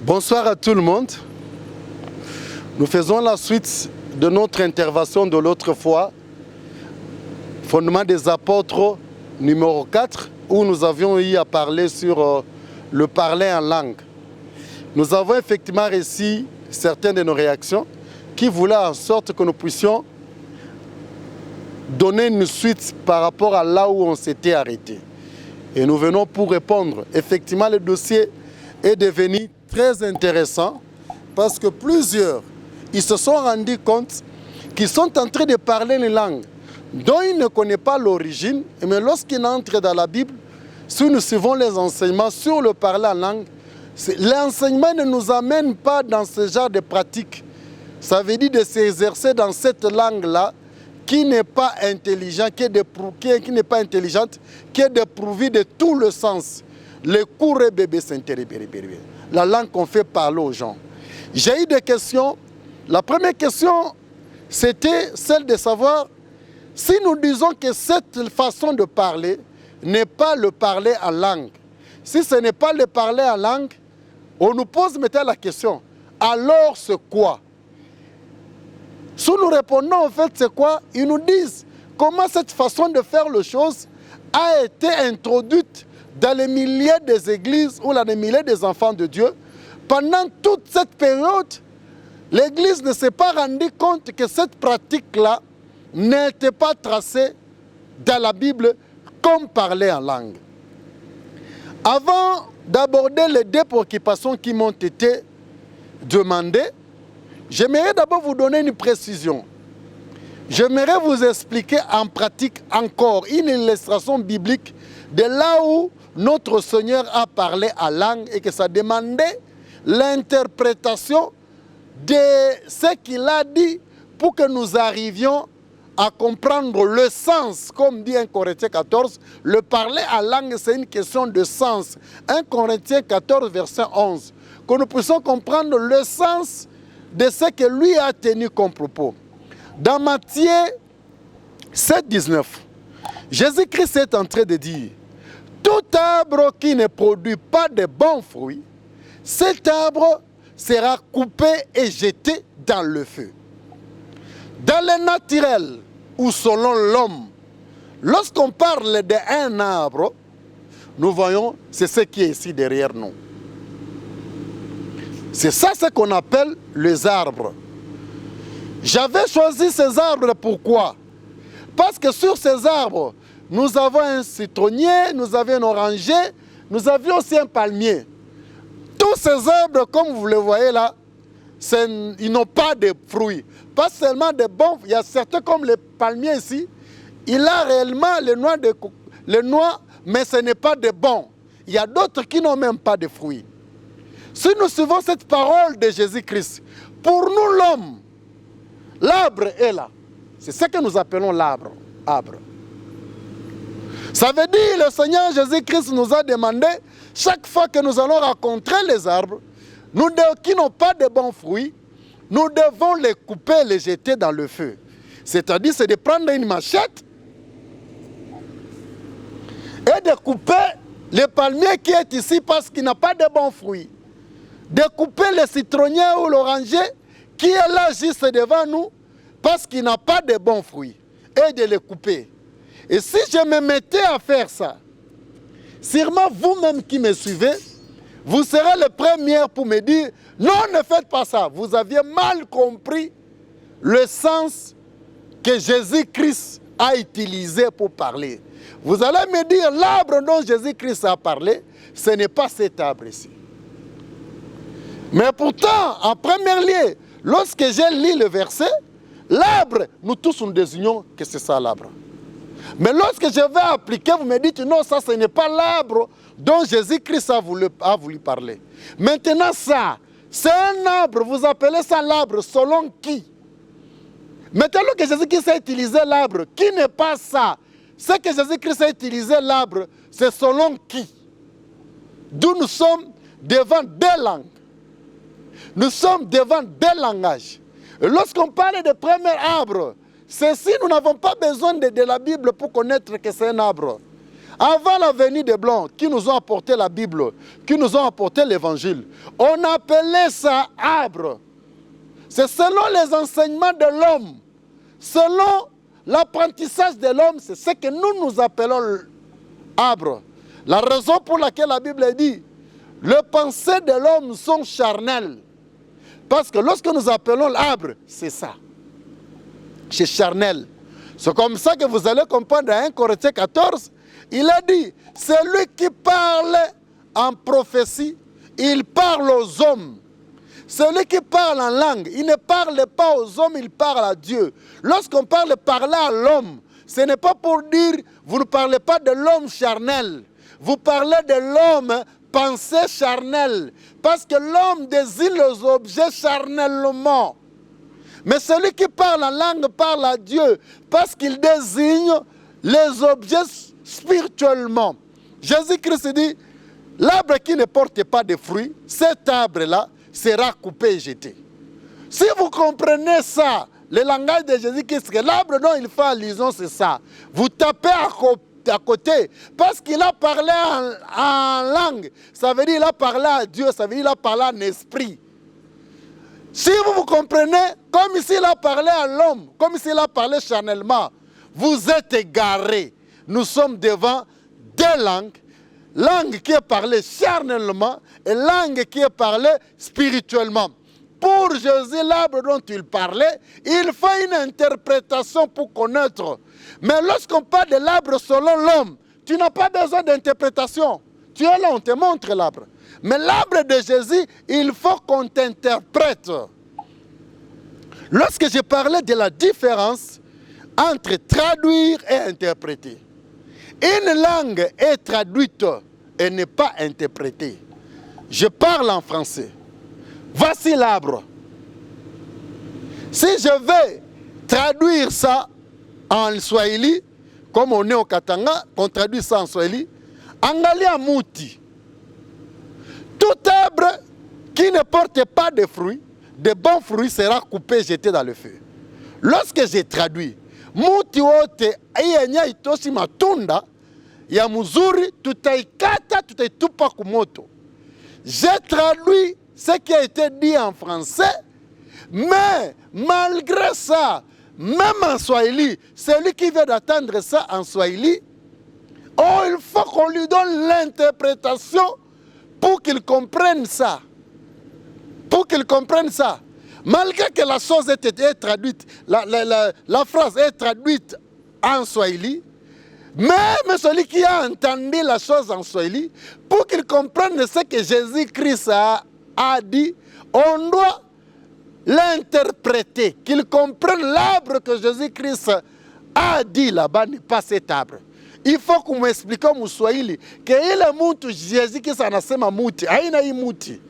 Bonsoir à tout le monde. Nous faisons la suite de notre intervention de l'autre fois, Fondement des apôtres numéro 4, où nous avions eu à parler sur le parler en langue. Nous avons effectivement réussi certaines de nos réactions qui voulaient en sorte que nous puissions donner une suite par rapport à là où on s'était arrêté. Et nous venons pour répondre. Effectivement, le dossier est devenu très intéressant parce que plusieurs, ils se sont rendus compte qu'ils sont en train de parler une langue dont ils ne connaissent pas l'origine, mais lorsqu'ils entrent dans la Bible, si nous suivons les enseignements sur le parler en langue, l'enseignement ne nous amène pas dans ce genre de pratique. Ça veut dire de s'exercer dans cette langue-là qui n'est pas intelligente, qui n'est pas intelligente, qui est dépourvue de tout le sens. Le cours est bébé, la langue qu'on fait parler aux gens. J'ai eu des questions. La première question, c'était celle de savoir si nous disons que cette façon de parler n'est pas le parler en langue. Si ce n'est pas le parler en langue, on nous pose maintenant la question, alors c'est quoi? Si nous répondons en fait c'est quoi, ils nous disent comment cette façon de faire les choses a été introduite dans les milliers des églises ou dans les milliers des enfants de Dieu. Pendant toute cette période, l'Église ne s'est pas rendue compte que cette pratique-là n'était pas tracée dans la Bible comme parler en langue. Avant d'aborder les deux préoccupations qui m'ont été demandées, j'aimerais d'abord vous donner une précision. J'aimerais vous expliquer en pratique encore une illustration biblique de là où notre Seigneur a parlé en langue et que ça demandait l'interprétation de ce qu'il a dit pour que nous arrivions à comprendre le sens. Comme dit 1 Corinthiens 14, le parler en langue, c'est une question de sens. 1 Corinthiens 14, verset 11. Que nous puissions comprendre le sens de ce que lui a tenu comme propos. Dans Matthieu 7, 19, Jésus-Christ est en train de dire, tout arbre qui ne produit pas de bons fruits, cet arbre sera coupé et jeté dans le feu. Dans le naturel, ou selon l'homme, lorsqu'on parle d'un arbre, nous voyons, c'est ce qui est ici derrière nous. C'est ça ce qu'on appelle les arbres. J'avais choisi ces arbres, pourquoi? Parce que sur ces arbres, nous avons un citronnier, nous avons un oranger, nous avions aussi un palmier. Tous ces arbres, comme vous le voyez là, ils n'ont pas de fruits. Pas seulement de bons, il y a certains comme le palmier ici, il a réellement les noix, mais ce n'est pas de bons. Il y a d'autres qui n'ont même pas de fruits. Si nous suivons cette parole de Jésus-Christ, pour nous l'homme, l'arbre est là. C'est ce que nous appelons l'arbre. Ça veut dire que le Seigneur Jésus-Christ nous a demandé, chaque fois que nous allons rencontrer les arbres, qui n'ont pas de bons fruits, nous devons les couper et les jeter dans le feu. C'est-à-dire, c'est de prendre une machette et de couper le palmier qui est ici parce qu'il n'a pas de bons fruits. De couper le citronnier ou l'oranger qui est là juste devant nous parce qu'il n'a pas de bons fruits. Et de les couper. Et si je me mettais à faire ça, sûrement vous-même qui me suivez, vous serez le premier pour me dire, non, ne faites pas ça. Vous aviez mal compris le sens que Jésus-Christ a utilisé pour parler. Vous allez me dire, l'arbre dont Jésus-Christ a parlé, ce n'est pas cet arbre ici. Mais pourtant, en premier lieu, lorsque j'ai lu le verset, l'arbre, nous tous nous désignons que c'est ça l'arbre. Mais lorsque je vais appliquer, vous me dites, non, ça ce n'est pas l'arbre dont Jésus-Christ a voulu parler. Maintenant ça, c'est un arbre, vous appelez ça l'arbre, selon qui? Maintenant que Jésus-Christ a utilisé l'arbre, qui n'est pas ça? Ce que Jésus-Christ a utilisé l'arbre, c'est selon qui? D'où nous sommes devant deux langues. Nous sommes devant deux langages. Et lorsqu'on parle de premier arbre, ceci, nous n'avons pas besoin de la Bible pour connaître que c'est un arbre. Avant la venue des Blancs, qui nous ont apporté la Bible, qui nous ont apporté l'Évangile, on appelait ça arbre. C'est selon les enseignements de l'homme, selon l'apprentissage de l'homme, c'est ce que nous appelons arbre. La raison pour laquelle la Bible dit, les pensées de l'homme sont charnelles. Parce que lorsque nous appelons l'arbre, c'est ça. C'est charnel. C'est comme ça que vous allez comprendre dans 1 Corinthiens 14, il a dit, celui qui parle en prophétie, il parle aux hommes. Celui qui parle en langue, il ne parle pas aux hommes, il parle à Dieu. Lorsqu'on parle parler à l'homme, ce n'est pas pour dire, vous ne parlez pas de l'homme charnel. Vous parlez de l'homme pensée charnelle. Parce que l'homme désigne les objets charnellement. Mais celui qui parle en langue parle à Dieu. Parce qu'il désigne les objets spirituellement. Jésus-Christ dit, l'arbre qui ne porte pas de fruits, cet arbre-là sera coupé et jeté. Si vous comprenez ça, le langage de Jésus-Christ, l'arbre dont il fait allusion, c'est ça. Vous tapez à côté, parce qu'il a parlé en langue, ça veut dire qu'il a parlé à Dieu, ça veut dire qu'il a parlé en esprit. Si vous comprenez, comme s'il a parlé à l'homme, comme s'il a parlé charnellement, vous êtes égarés. Nous sommes devant deux langues, langue qui est parlée charnellement et langue qui est parlée spirituellement. Pour Jésus, l'arbre dont il parlait, il fait une interprétation pour connaître. Mais lorsqu'on parle de l'arbre selon l'homme, tu n'as pas besoin d'interprétation. Tu es là, on te montre l'arbre. Mais l'arbre de Jésus, il faut qu'on t'interprète. Lorsque je parlais de la différence entre traduire et interpréter, une langue est traduite et n'est pas interprétée. Je parle en français. Voici l'arbre. Si je vais traduire ça en Swahili, comme on est au Katanga, on traduit ça en Swahili, Angalia Mouti. Tout arbre qui ne porte pas de fruits, de bons fruits, sera coupé et jeté dans le feu. Lorsque j'ai traduit, Mouti wote ayenya itoshi matunda ya muzuri tutaikata tutaitupa kumoto. J'ai traduit ce qui a été dit en français, mais malgré ça, même en Swahili, celui qui vient d'attendre ça en Swahili, oh, il faut qu'on lui donne l'interprétation pour qu'il comprenne ça. Pour qu'il comprenne ça. Malgré que la chose ait été traduite, la phrase est traduite en Swahili, même celui qui a entendu la chose en Swahili, pour qu'il comprenne ce que Jésus-Christ a dit, on doit l'interpréter, qu'il comprenne l'arbre que Jésus-Christ a dit là-bas, n'est pas cet arbre. Il faut qu'on m'explique au Swahili que ile muntu Jésus-Christ anasema muti, haina hii muti.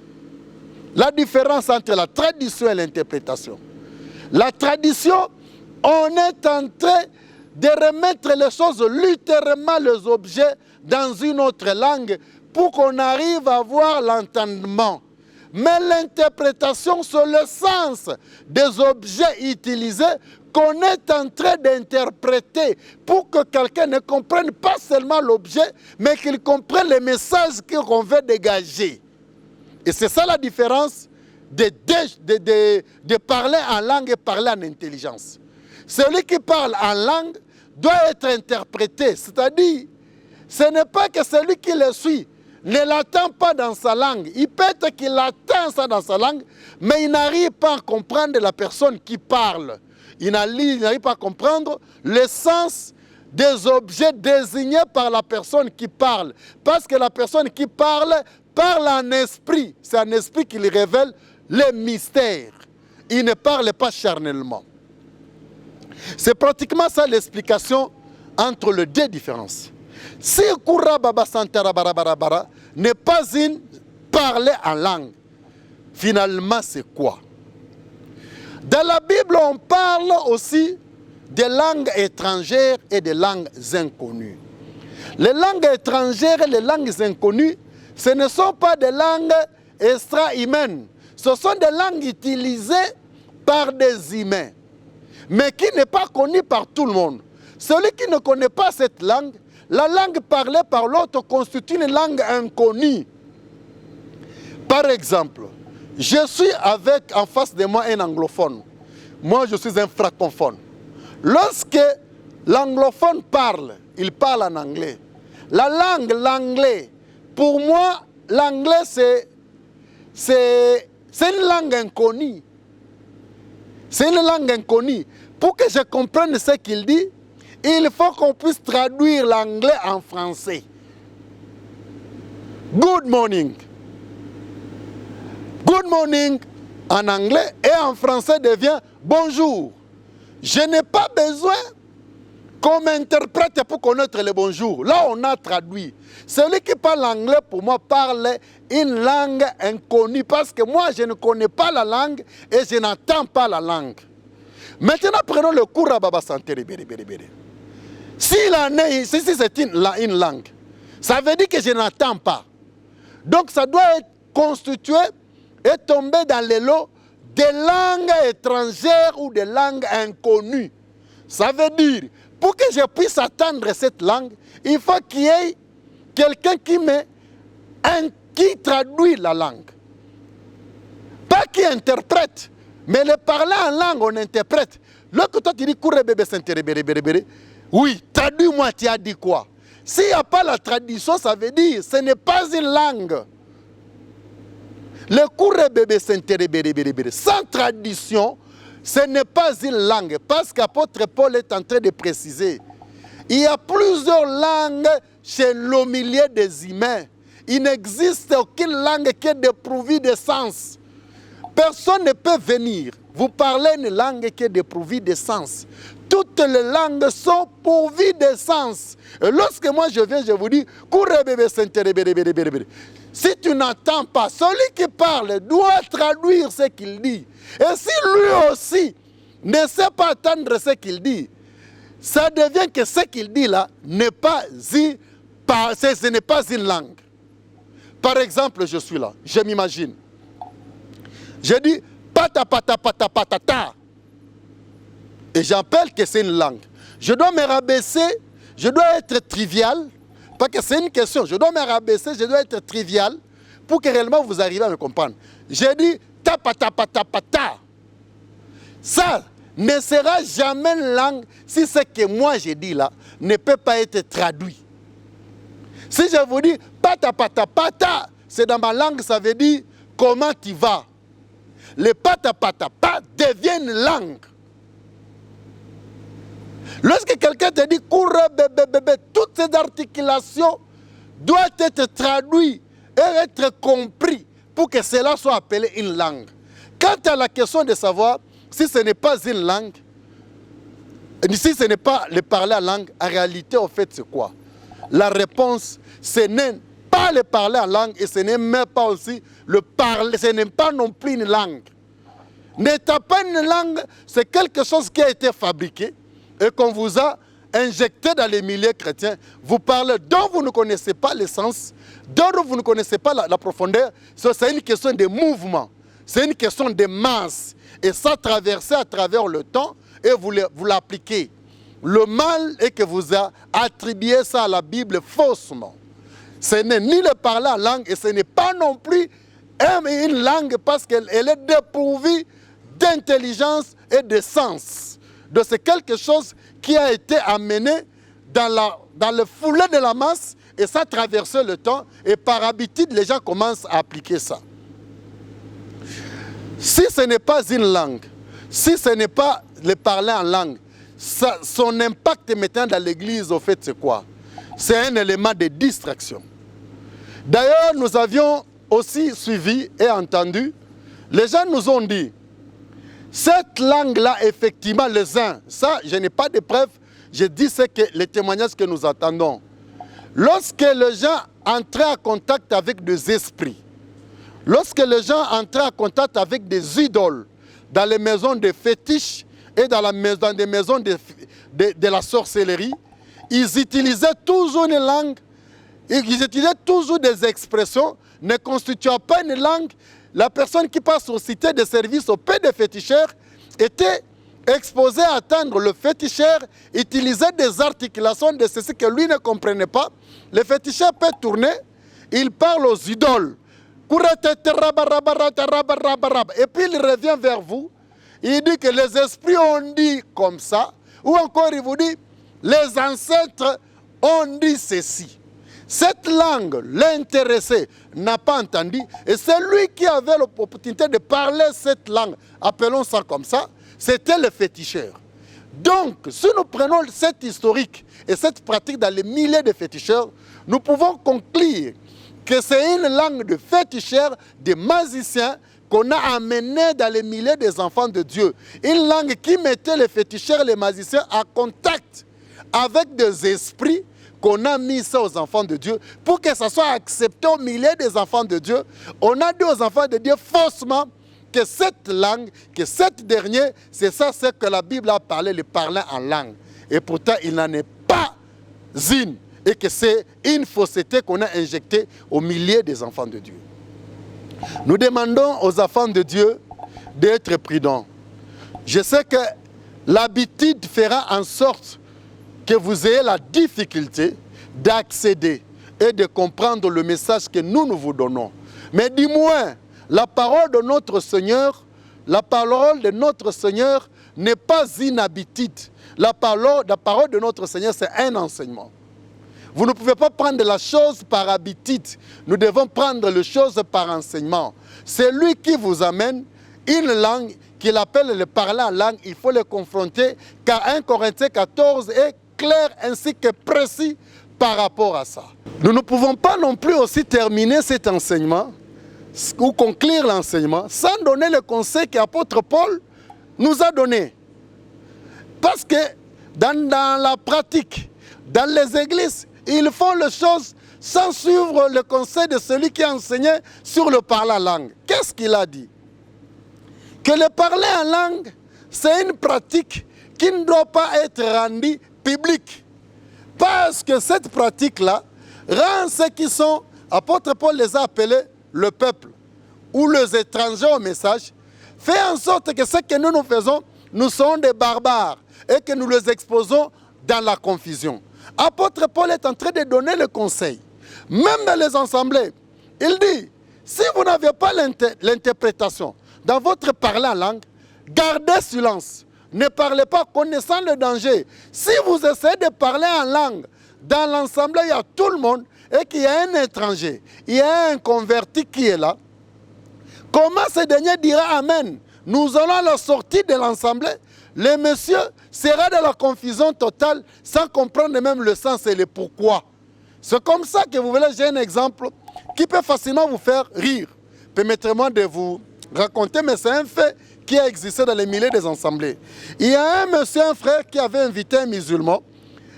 La différence entre la tradition et l'interprétation. La tradition, on est en train de remettre les choses littéralement, les objets, dans une autre langue pour qu'on arrive à voir l'entendement. Mais l'interprétation, c'est le sens des objets utilisés qu'on est en train d'interpréter pour que quelqu'un ne comprenne pas seulement l'objet, mais qu'il comprenne le message qu'on veut dégager. Et c'est ça la différence de parler en langue et parler en intelligence. Celui qui parle en langue doit être interprété. C'est-à-dire, ce n'est pas que celui qui le suit ne l'attend pas dans sa langue. Il peut être qu'il attend ça dans sa langue, mais il n'arrive pas à comprendre la personne qui parle. Il n'arrive pas à comprendre le sens des objets désignés par la personne qui parle. Parce que la personne qui parle en esprit. C'est en esprit qu'il révèle les mystères. Il ne parle pas charnellement. C'est pratiquement ça l'explication entre les deux différences. Si Koura Baba Santara Barabarabara n'est pas une parler en langue, finalement c'est quoi? Dans la Bible, on parle aussi des langues étrangères et des langues inconnues. Les langues étrangères et les langues inconnues, ce ne sont pas des langues extra-humaines. Ce sont des langues utilisées par des humains, mais qui n'est pas connues par tout le monde. Celui qui ne connaît pas cette langue la langue parlée par l'autre constitue une langue inconnue. Par exemple, je suis avec en face de moi un anglophone. Moi, je suis un francophone. Lorsque l'anglophone parle, il parle en anglais. La langue, l'anglais, pour moi, l'anglais, c'est une langue inconnue. C'est une langue inconnue. Pour que je comprenne ce qu'il dit, il faut qu'on puisse traduire l'anglais en français. Good morning. Good morning en anglais et en français devient bonjour. Je n'ai pas besoin qu'on m'interprète pour connaître le bonjour. Là, on a traduit. Celui qui parle anglais, pour moi, parle une langue inconnue parce que moi, je ne connais pas la langue et je n'entends pas la langue. Maintenant, prenons le cours à Baba Santé. Si c'est une langue, ça veut dire que je n'entends pas. Donc, ça doit être constitué et tomber dans les lots des langues étrangères ou des langues inconnues. Ça veut dire, pour que je puisse attendre cette langue, il faut qu'il y ait quelqu'un qui traduit la langue. Pas qui interprète, mais le parler en langue, on interprète. Lorsque toi tu dis courre bébé bébé, oui, traduis-moi, tu as dit quoi? S'il n'y a pas la traduction, ça veut dire ce n'est pas une langue. Le courre bébé sans traduction, ce n'est pas une langue. Parce qu'apôtre Paul est en train de préciser. Il y a plusieurs langues chez le milieu des humains. Il n'existe aucune langue qui est dépourvue de sens. Personne ne peut venir vous parler une langue qui est dépourvue de sens. Toutes les langues sont pourvues de sens. Et lorsque moi je viens, je vous dis, si tu n'entends pas, celui qui parle doit traduire ce qu'il dit. Et si lui aussi ne sait pas attendre ce qu'il dit, ça devient que ce qu'il dit là ce n'est pas une langue. Par exemple, je suis là, je m'imagine. Je dis pata pata pata patata. Et j'appelle que c'est une langue. Je dois me rabaisser, je dois être trivial, parce que c'est une question. Je dois me rabaisser, je dois être trivial pour que réellement vous arriviez à me comprendre. J'ai dit ta pata pata pata. Ça ne sera jamais une langue si ce que moi j'ai dit là ne peut pas être traduit. Si je vous dis pata pata pata, c'est dans ma langue, ça veut dire comment tu vas. Le pata pata pata devient une langue. Lorsque quelqu'un te dit courre bébé bébé, toutes ces articulations doivent être traduites et être comprises pour que cela soit appelé une langue. Quant à la question de savoir si ce n'est pas une langue, si ce n'est pas le parler en langue, en réalité, en fait, c'est quoi? La réponse, ce n'est pas le parler en langue et ce n'est même pas aussi le parler, ce n'est pas non plus une langue. N'étant pas une langue, c'est quelque chose qui a été fabriqué et qu'on vous a injecté dans les milieux chrétiens. Vous parlez dont vous ne connaissez pas l'essence, dont vous ne connaissez pas la profondeur. C'est une question de mouvement, c'est une question de masse. Et ça traversé à travers le temps et vous l'appliquez. Le mal est que vous attribuez ça à la Bible faussement. Ce n'est ni le parler en langue et ce n'est pas non plus une langue parce qu'elle est dépourvue d'intelligence et de sens. Donc c'est quelque chose qui a été amené dans le foulé de la masse et ça a traversé le temps et par habitude les gens commencent à appliquer ça. Si ce n'est pas une langue, si ce n'est pas le parler en langue, son impact maintenant dans l'église, au fait, c'est quoi? C'est un élément de distraction. D'ailleurs, nous avions aussi suivi et entendu, les gens nous ont dit, cette langue-là, effectivement, les uns, ça, je n'ai pas de preuves, je dis c'est que les témoignages que nous attendons. Lorsque les gens entraient en contact avec des esprits, lorsque les gens entraient en contact avec des idoles, dans les maisons de fétiches et dans des maisons de la sorcellerie, ils utilisaient toujours une langue, ils utilisaient toujours des expressions ne constituant pas une langue. La personne qui passe aux cités de service au pays des féticheurs était exposé à atteindre le féticheur, utilisait des articulations de ceci que lui ne comprenait pas. Le féticheur peut tourner, il parle aux idoles. Et puis il revient vers vous, il dit que les esprits ont dit comme ça, ou encore il vous dit, les ancêtres ont dit ceci. Cette langue l'intéressait, n'a pas entendu, et c'est lui qui avait l'opportunité de parler cette langue, appelons ça comme ça, c'était le féticheur. Donc, si nous prenons cette historique et cette pratique dans les milliers de féticheurs, nous pouvons conclure que c'est une langue de féticheurs, de magiciens, qu'on a amené dans les milliers des enfants de Dieu. Une langue qui mettait les féticheurs et les magiciens en contact avec des esprits qu'on a mis ça aux enfants de Dieu pour que ça soit accepté au milieu des enfants de Dieu. On a dit aux enfants de Dieu faussement que cette langue, que cette dernière, c'est ça ce que la Bible a parlé, le parler en langue. Et pourtant, il n'en est pas une. Et que c'est une fausseté qu'on a injectée au milieu des enfants de Dieu. Nous demandons aux enfants de Dieu d'être prudents. Je sais que l'habitude fera en sorte que vous ayez la difficulté d'accéder et de comprendre le message que nous vous donnons. Mais du moins, la parole de notre Seigneur, la parole de notre Seigneur n'est pas une habitude. La parole de notre Seigneur, c'est un enseignement. Vous ne pouvez pas prendre la chose par habitude. Nous devons prendre les choses par enseignement. C'est lui qui vous amène une langue qu'il appelle le parler en langue. Il faut le confronter car 1 Corinthiens 14 est clair ainsi que précis par rapport à ça. Nous ne pouvons pas non plus aussi terminer cet enseignement ou conclure l'enseignement sans donner le conseil que l'apôtre Paul nous a donné. Parce que dans la pratique, dans les églises, ils font les choses sans suivre le conseil de celui qui enseignait sur le parler en langue. Qu'est-ce qu'il a dit? Que le parler en langue, c'est une pratique qui ne doit pas être rendue publique. Parce que cette pratique-là rend ceux qui sont, apôtre Paul les a appelés le peuple ou les étrangers au message, fait en sorte que ce que nous faisons, nous sommes des barbares et que nous les exposons dans la confusion. Apôtre Paul est en train de donner le conseil. Même dans les assemblées, il dit, si vous n'avez pas l'interprétation dans votre parler en langue, gardez silence. Ne parlez pas connaissant le danger. Si vous essayez de parler en langue, dans l'assemblée, il y a tout le monde et qu'il y a un étranger, il y a un converti qui est là. Comment ce dernier dira Amen? Nous allons à la sortie de l'assemblée. Le monsieur sera dans la confusion totale sans comprendre même le sens et le pourquoi. C'est comme ça que vous voyez, j'ai un exemple qui peut facilement vous faire rire. Permettez-moi de vous raconter, mais c'est un fait qui a existé dans les milliers des assemblées. Il y a un monsieur, un frère, qui avait invité un musulman.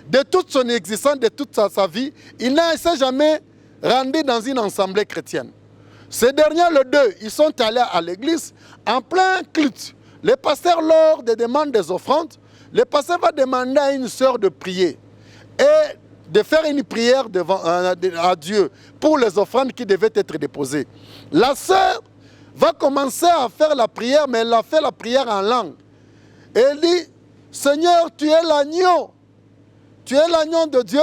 De toute son existence, de toute sa vie, il ne s'est jamais rendu dans une assemblée chrétienne. Ces derniers, les deux, ils sont allés à l'église en plein culte. Le pasteur, lors des demandes des offrandes, le pasteur va demander à une sœur de prier et de faire une prière à Dieu pour les offrandes qui devaient être déposées. La sœur va commencer à faire la prière, mais elle a fait la prière en langue. Et elle dit, Seigneur, tu es l'agneau. Tu es l'agneau de Dieu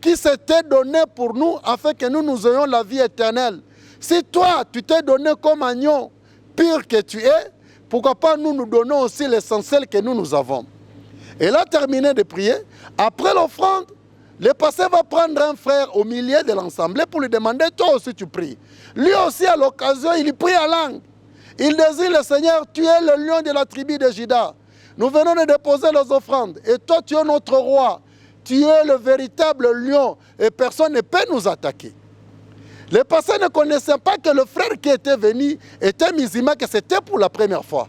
qui s'était donné pour nous afin que nous ayons la vie éternelle. Si toi, tu t'es donné comme agneau pur que tu es, pourquoi pas nous donnons aussi l'essentiel que nous avons. Elle a terminé de prier. Après l'offrande, le pasteur va prendre un frère au milieu de l'assemblée pour lui demander, toi aussi tu pries. Lui aussi, à l'occasion, il prie en langue. Il désigne le Seigneur, tu es le lion de la tribu de Juda. Nous venons de déposer les offrandes. Et toi, tu es notre roi. Tu es le véritable lion. Et personne ne peut nous attaquer. Les pasteur ne connaissaient pas que le frère qui était venu était musulman, que c'était pour la première fois.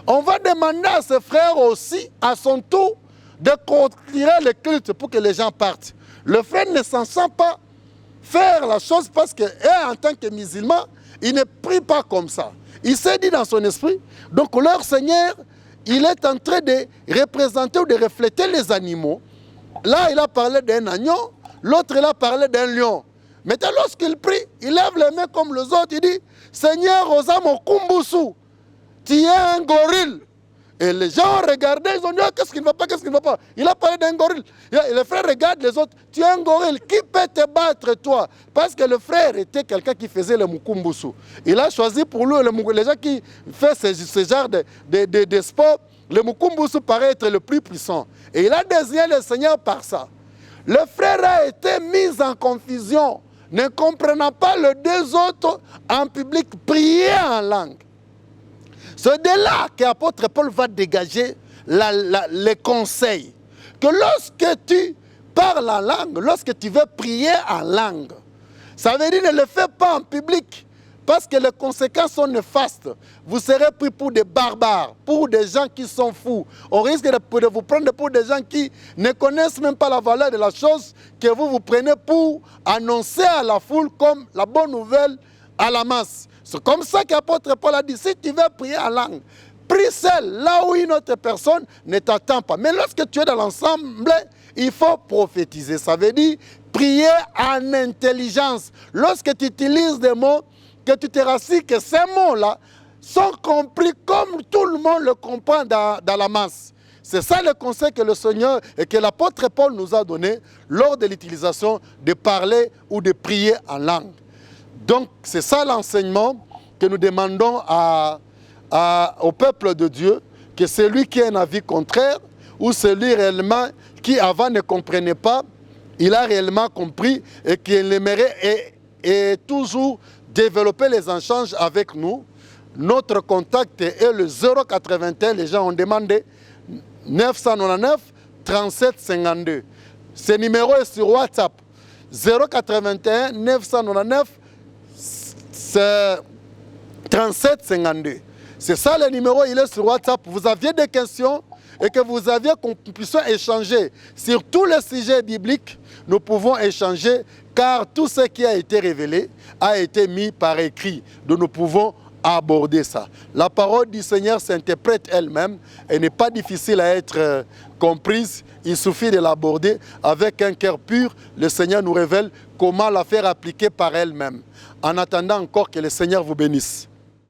On va demander à ce frère aussi, à son tour, de continuer le culte pour que les gens partent. Le frère ne s'en sent pas faire la chose parce qu'en tant que musulman, il ne prie pas comme ça. Il s'est dit dans son esprit, donc leur Seigneur, il est en train de représenter ou de refléter les animaux. Là, il a parlé d'un agneau, l'autre, il a parlé d'un lion. Maintenant, lorsqu'il prie, il lève les mains comme les autres, il dit, Seigneur, Osam Okumbusu, tu es un gorille. Et les gens ont regardé, ils ont dit, oh, qu'est-ce qui ne va pas, qu'est-ce qui ne va pas? Il a parlé d'un gorille. Et les frères regardent les autres, tu es un gorille, qui peut te battre toi? Parce que le frère était quelqu'un qui faisait le mukumbusu. Il a choisi pour lui, les gens qui font ce genre de sport, le mukumbusu paraît être le plus puissant. Et il a désigné le Seigneur par ça. Le frère a été mis en confusion, ne comprenant pas les deux autres en public prier en langue. C'est de là que l'apôtre Paul va dégager les conseils. Que lorsque tu parles en langue, lorsque tu veux prier en langue, ça veut dire ne le fais pas en public. Parce que les conséquences sont néfastes. Vous serez pris pour des barbares, pour des gens qui sont fous. On risque de vous prendre pour des gens qui ne connaissent même pas la valeur de la chose que vous prenez pour annoncer à la foule comme la bonne nouvelle à la masse. C'est comme ça qu'apôtre Paul a dit, si tu veux prier en langue, prie seul, là où une autre personne ne t'attend pas. Mais lorsque tu es dans l'ensemble, il faut prophétiser. Ça veut dire prier en intelligence. Lorsque tu utilises des mots, que tu te rassures que ces mots-là sont compris comme tout le monde le comprend dans la masse. C'est ça le conseil que le Seigneur et que l'apôtre Paul nous a donné lors de l'utilisation de parler ou de prier en langue. Donc, c'est ça l'enseignement que nous demandons au peuple de Dieu, que celui qui a un avis contraire ou celui réellement qui avant ne comprenait pas, il a réellement compris et qu'il aimerait et toujours développer les échanges avec nous. Notre contact est le 081, les gens ont demandé 999 37 52. Ce numéro est sur WhatsApp. 081 999 37 52. C'est ça le numéro, il est sur WhatsApp. Vous aviez des questions et que vous aviez qu'on puisse échanger sur tous les sujets bibliques, nous pouvons échanger car tout ce qui a été révélé a été mis par écrit. Donc nous pouvons aborder ça. La parole du Seigneur s'interprète elle-même et n'est pas difficile à être comprise. Il suffit de l'aborder avec un cœur pur. Le Seigneur nous révèle comment la faire appliquer par elle-même. En attendant encore que le Seigneur vous bénisse.